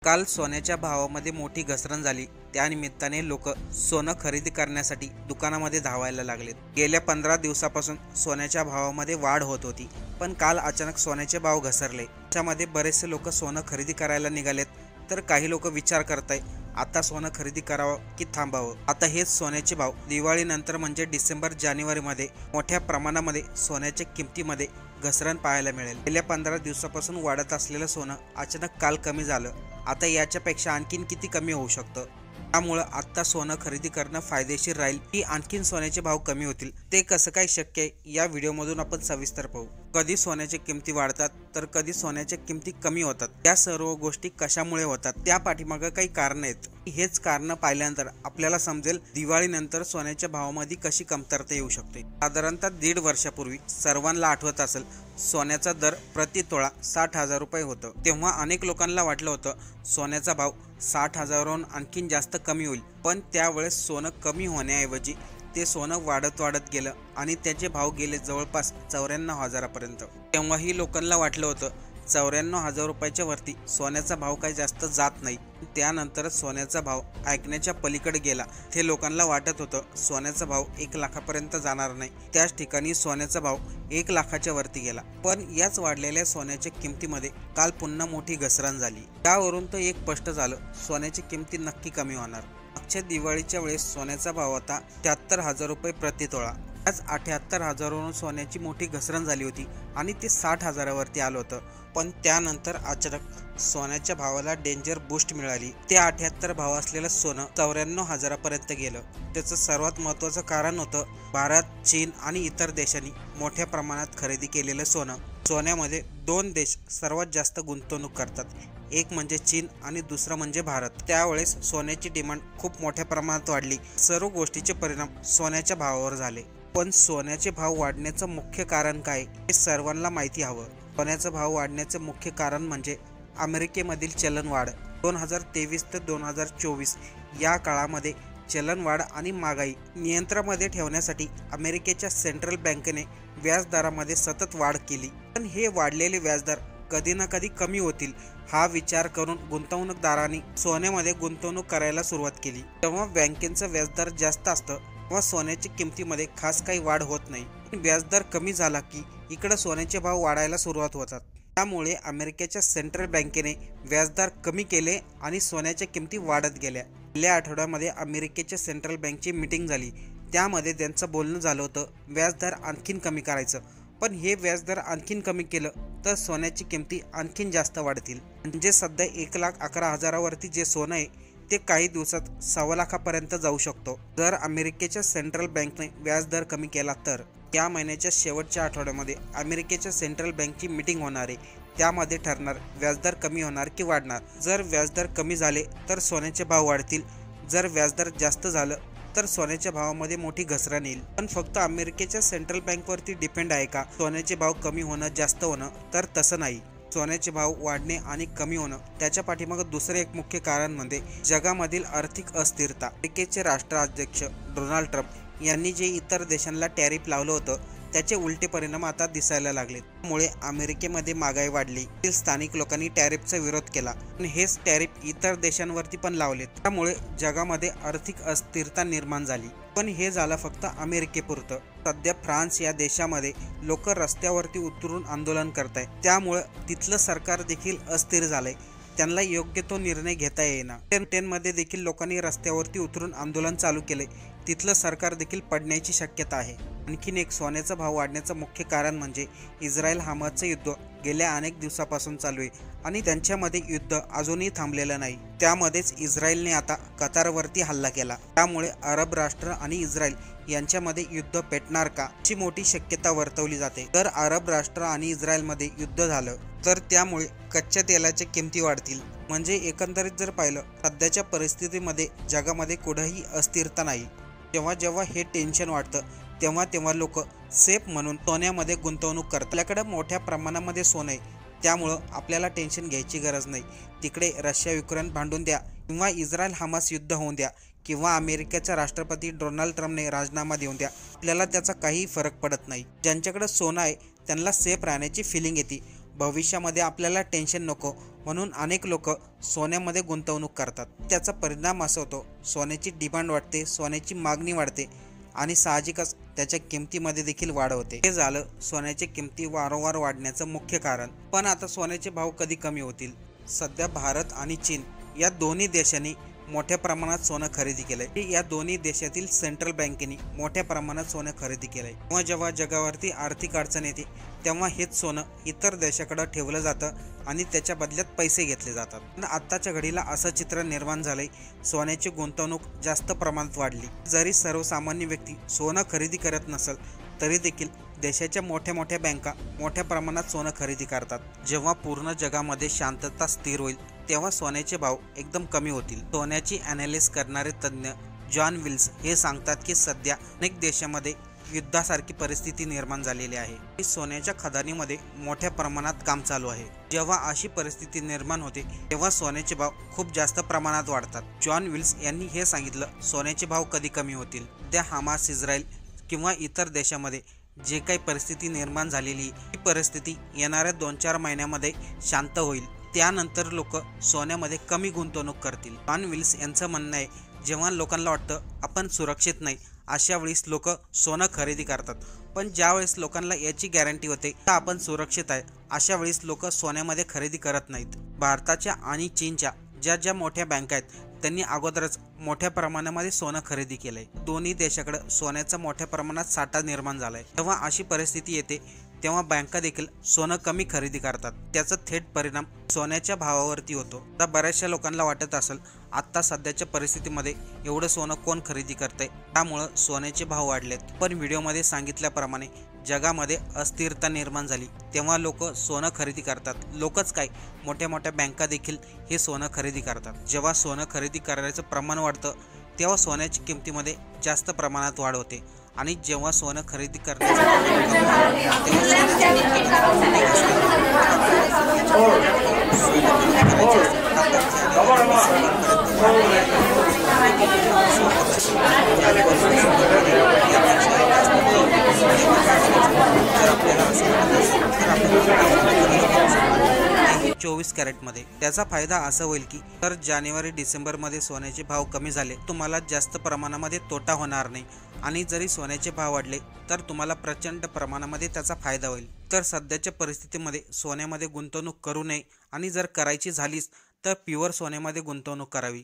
काल सोन्याच्या भावामध्ये मोठी घसरण झाली। त्यानिमित्ताने लोक सोनं खरेदी करण्यासाठी दुकानामध्ये धावायला लागलेत। गेल्या 15 दिवसापासून सोन्याच्या भावामध्ये वाढ होत होती, पण काल अचानक सोन्याचे भाव घसरले। त्यामध्ये बरेचसे लोक सोनं खरेदी करायला निघालेत, तर काही लोक विचार करताय आता सोनं खरेदी करावं की थांबावं। आता हेच सोन्याचे भाव दिवाळीनंतर म्हणजे डिसेंबर जानेवारी मध्ये मोठ्या प्रमाणामध्ये सोन्याच्या किमतीमध्ये घसरण पाहायला मिळेल। गेल्या 15 दिवसापासून वाढत असलेलं सोनं अचानक काल कमी झालं। आता याच्यापेक्षा आणखीन किती कमी होऊ शकतं? त्यामुळे आता सोनं खरेदी करणं फायदेशीर राहील की आणखीन सोन्याचे भाव कमी होतील, ते कसं काय शक्य आहे या व्हिडिओमधून आपण सविस्तर पाहू। कधी सोन्याच्या किमती वाढतात तर कधी सोन्याच्या किमती कमी होतात। या सर्व गोष्टी कशामुळे होतात, त्या पाठीमागे काही कारण आहेत। हेच कारण पाहिल्यानंतर आपल्याला समजेल दिवाळीनंतर सोन्याच्या भावामध्ये कशी कमतरता येऊ शकते। साधारणतः 1.5 वर्षापूर्वी सर्वांना आठवत असेल, सोन्याचा दर प्रति तोळा 60,000 रुपये होतं। तेव्हा अनेक लोकांना वाटलं होतं सोन्याचा भाव 60,000वरून आणखीन जास्त कमी होईल, पण त्यावेळेस सोनं कमी होण्याऐवजी ते सोनं वाढत गेलं आणि त्याचे भाव गेले जवळपास 94,000पर्यंत। तेव्हाही लोकांना वाटलं होतं 94,000 रुपयाच्या वरती सोन्याचा भाव काही जास्त जात नाही। त्यानंतर सोन्याचा भाव ऐकण्याच्या पलीकडे गेला। ते लोकांना वाटत होतं सोन्याचा भाव 1 लाखापर्यंत जाणार नाही, त्याच ठिकाणी सोन्याचा भाव 1 लाखाच्या वरती गेला। पण याच वाढलेल्या सोन्याच्या किमतीमध्ये काल पुन्हा मोठी घसरण झाली। त्यावरून तर एक स्पष्ट झालं, सोन्याची किमती नक्की कमी होणार। मागच्या दिवाळीच्या वेळेस सोन्याचा भाव होता 73,000 रुपये प्रति तोळा। आज 78,000वरून सोन्याची मोठी घसरण झाली होती आणि ते 60,000वरती आलं होतं। पण त्यानंतर अचानक सोन्याच्या भावाला डेंजर बूस्ट मिळाली। ते 78 भाव असलेलं सोनं 94,000पर्यंत गेलं। त्याचं सर्वात महत्त्वाचं कारण होतं भारत, चीन आणि इतर देशांनी मोठ्या प्रमाणात खरेदी केलेलं सोनं। सोन्यामध्ये 2 देश सर्वात जास्त गुंतवणूक करतात, एक म्हणजे चीन आणि दुसरं म्हणजे भारत। त्यावेळेस सोन्याची डिमांड खूप मोठ्या प्रमाणात वाढली। सर्व गोष्टीचे परिणाम सोन्याच्या भावावर झाले। पण सोन्याचे भाव वाढण्याचं मुख्य कारण काय हे सर्वांना माहिती हवं। सोन्याचा भाव वाढण्याचं मुख्य कारण म्हणजे अमेरिकेमधील चलनवाढ। 2023 ते 2024 या काळामध्ये चलनवाढ आणि महागाई नियंत्रणामध्ये ठेवण्यासाठी अमेरिकेच्या सेंट्रल बँकेने व्याजदरामध्ये सतत वाढ केली। पण हे वाढलेले व्याजदर कधी ना कधी कमी होतील हा विचार करून गुंतवणूकदारांनी सोन्यामध्ये गुंतवणूक करायला सुरुवात केली। तेव्हा बँकेचं व्याजदर जास्त असतं तेव्हा सोन्याच्या किमतीमध्ये खास काही वाढ होत नाही। व्याजदर कमी झाला की इकडे सोन्याचे भाव वाढायला सुरुवात होतात। त्यामुळे अमेरिकेच्या सेंट्रल बँकेने व्याजदर कमी केले आणि सोन्याच्या किमती वाढत गेल्या। गेल्या आठवड्यामध्ये अमेरिकेच्या सेंट्रल बँकची मीटिंग झाली, त्यामध्ये त्यांचं बोलणं झालं होतं व्याजदर आणखीन कमी करायचं। पण हे व्याजदर आणखीन कमी केलं तर सोन्याची किमती आणखीन जास्त वाढतील। म्हणजे सध्या 1,11,000वरती जे सोनं आहे ते काही दिवसात 1.25 लाखापर्यंत जाऊ शकतो। जर अमेरिकेच्या सेंट्रल बँकने व्याजदर कमी केला तर या महिन्याच्या शेवटच्या आठवड्यामध्ये अमेरिकेच्या सेंट्रल बँकची मीटिंग होणार आहे, त्यामध्ये ठरणार व्याजदर कमी होणार की वाढणार। जर व्याजदर कमी झाले तर सोन्याचे भाव वाढतील, जर व्याजदर जास्त झालं तर सोन्याच्या भावामध्ये मोठी घसरण येईल। पण फक्त अमेरिकेच्या सेंट्रल बँकवरती डिपेंड आहे का सोन्याचे भाव कमी होणं जास्त होणं? तर तसं नाही। सोन्याचे भाव वाढणे आणि कमी होणं त्याच्या पाठीमागे दुसरे एक मुख्य कारण म्हणजे जगामधील आर्थिक अस्थिरता। अमेरिकेचे राष्ट्राध्यक्ष डोनाल्ड ट्रम्प यांनी जे इतर देशांना टॅरिफ लावलं होतं त्याचे उलटे परिणाम आता दिसायला लागले। त्यामुळे अमेरिकेमध्ये महागाई वाढली, स्थानिक लोकांनी टॅरिफचा विरोध केला आणि हेच टॅरिफ इतर देशांवरती पण लावलेत। त्यामुळे जगामध्ये आर्थिक अस्थिरता निर्माण झाली। पण हे झालं फक्त अमेरिकेपुरतं। सध्या फ्रान्स या देशामध्ये लोक रस्त्यावरती उतरून आंदोलन करत आहेत, त्यामुळे तिथलं सरकार देखील अस्थिर झालंय। त्यांना योग्य तो निर्णय घेता येईना। ब्रिटनमध्ये देखील लोकांनी रस्त्यावरती उतरून आंदोलन चालू केले, तिथलं सरकार देखील पडण्याची शक्यता आहे। आणखीन एक सोन्याचा भाव वाढण्याचं मुख्य कारण म्हणजे इस्रायल हमासचं युद्ध गेल्या अनेक दिवसापासून चालू आहे आणि त्यांच्यामध्ये युद्ध अजूनही थांबलेलं नाही। त्यामध्येच इस्रायलने आता कतारवरती हल्ला केला, त्यामुळे अरब राष्ट्र आणि इस्रायल यांच्यामध्ये युद्ध पेटणार का अशी मोठी शक्यता वर्तवली जाते। तर अरब राष्ट्र आणि इस्रायलमध्ये युद्ध झालं तर त्यामुळे कच्च्या तेलाच्या किमती वाढतील। म्हणजे एकंदरीत जर पाहिलं सध्याच्या परिस्थितीमध्ये जगामध्ये कुठेही अस्थिरता नाही। जेव्हा हे टेन्शन वाटतं तेव्हा लोक सेफ म्हणून सोन्यामध्ये गुंतवणूक करतात। आपल्याकडे मोठ्या प्रमाणामध्ये सोनं आहे, त्यामुळं आपल्याला टेन्शन घ्यायची गरज नाही। तिकडे रशिया युक्रेन भांडून द्या किंवा इस्रायल हमास युद्ध होऊन द्या किंवा अमेरिकेचा राष्ट्रपती डोनाल्ड ट्रम्पने राजीनामा देऊन द्या, आपल्याला त्याचा काही फरक पडत नाही। ज्यांच्याकडे सोनं आहे त्यांना सेफ राहण्याची फिलिंग येते। भविष्यामध्ये आपल्याला टेन्शन नको, म्हणून अनेक लोक सोन्यामध्ये गुंतवणूक करतात। त्याचा परिणाम असा होतो, सोन्याची डिमांड वाढते, सोन्याची मागणी वाढते आणि साहजिकच त्याच्या किमतीमध्ये देखील वाढ होते। हे झालं सोन्याच्या किमती वारंवार वाढण्याचं मुख्य कारण। पण आता सोन्याचे भाव कधी कमी होतील? सध्या भारत आणि चीन या दोन्ही देशांनी मोठ्या प्रमाणात सोनं खरेदी केलंय। या दोन्ही देशातील सेंट्रल बँकेनी मोठ्या प्रमाणात सोनं खरेदी केलंय। जेव्हा जगावरती आर्थिक अडचण येते तेव्हा हेच सोनं इतर देशाकडे ठेवलं जातं आणि त्याच्या बदल्यात पैसे घेतले जातात। पण आत्ताच्या घडीला असं चित्र निर्माण झालंय, सोन्याची गुंतवणूक जास्त प्रमाणात वाढली। जरी सर्वसामान्य व्यक्ती सोनं खरेदी करत नसेल तरी देखील देशाच्या मोठ्या मोठ्या बँका मोठ्या प्रमाणात सोनं खरेदी करतात। जेव्हा पूर्ण जगामध्ये शांतता स्थिर होईल तेव्हा सोन्याचे भाव एकदम कमी होतील। सोन्याची ॲनालिसिस करणारे तज्ज्ञ जॉन विल्स हे सांगतात की सध्या अनेक देशांमध्ये युद्धासारखी परिस्थिती निर्माण झालेली आहे। सोन्याच्या खदानीमध्ये मोठ्या प्रमाणात काम चालू आहे। जेव्हा अशी परिस्थिती निर्माण होते तेव्हा सोन्याचे भाव खूप जास्त प्रमाणात वाढतात। जॉन विल्स यांनी हे सांगितलं, सोन्याचे भाव कधी कमी होतील? त्या हमास, इस्रायल किंवा इतर देशामध्ये जे काही परिस्थिती निर्माण झालेली ही परिस्थिती येणाऱ्या 2-4 महिन्यामध्ये शांत होईल। त्यानंतर लोक सोन्यामध्ये कमी गुंतवणूक करतील। जॉन विल्स यांचं म्हणणं आहे, जेव्हा लोकांना वाटतं आपण सुरक्षित नाही अशा वेळेस लोक सोनं खरेदी करतात, पण ज्यावेळेस लोकांना याची गॅरंटी होते की आपण सुरक्षित आहे अशा वेळेस लोक सोन्यामध्ये खरेदी करत नाहीत। भारताच्या आणि चीनच्या ज्या मोठ्या बँका आहेत त्यांनी अगोदरच मोठ्या प्रमाणामध्ये सोनं खरेदी केलंय। दोन्ही देशाकडे सोन्याचा मोठ्या प्रमाणात साठा निर्माण झालाय। जेव्हा अशी परिस्थिती येते तेव्हा बँका देखील सोनं कमी खरेदी करतात। त्याचा थेट परिणाम सोन्याच्या भावावरती होतो। आता बऱ्याचशा लोकांना वाटत असेल आत्ता सध्याच्या परिस्थितीमध्ये एवढं सोनं कोण खरेदी करतंय, त्यामुळं सोन्याचे भाव वाढलेत। पण व्हिडिओमध्ये सांगितल्याप्रमाणे जगामध्ये अस्थिरता निर्माण झाली तेव्हा लोक सोनं खरेदी करतात। लोकच काय, मोठ्या मोठ्या बँका देखील हे सोनं खरेदी करतात। जेव्हा सोनं खरेदी करायचं प्रमाण वाढतं तेव्हा सोन्याच्या किमतीमध्ये जास्त प्रमाणात वाढ होते आणि जेव्हा सोनं खरेदी करण्याचं प्रमाण 24 कॅरेटमध्ये। त्याचा फायदा असा होईल की तर जानेवारी-डिसेंबरमध्ये सोन्याचे भाव कमी झाले तुम्हाला जास्त प्रमाणामध्ये तोटा होणार नाही आणि जरी सोन्याचे भाव वाढले तर तुम्हाला प्रचंड प्रमाणामध्ये त्याचा फायदा होईल। तर सध्याच्या परिस्थितीमध्ये सोन्यामध्ये गुंतवणूक करू नये आणि जर करायची झालीच तर प्युअर सोन्यामध्ये गुंतवणूक करावी।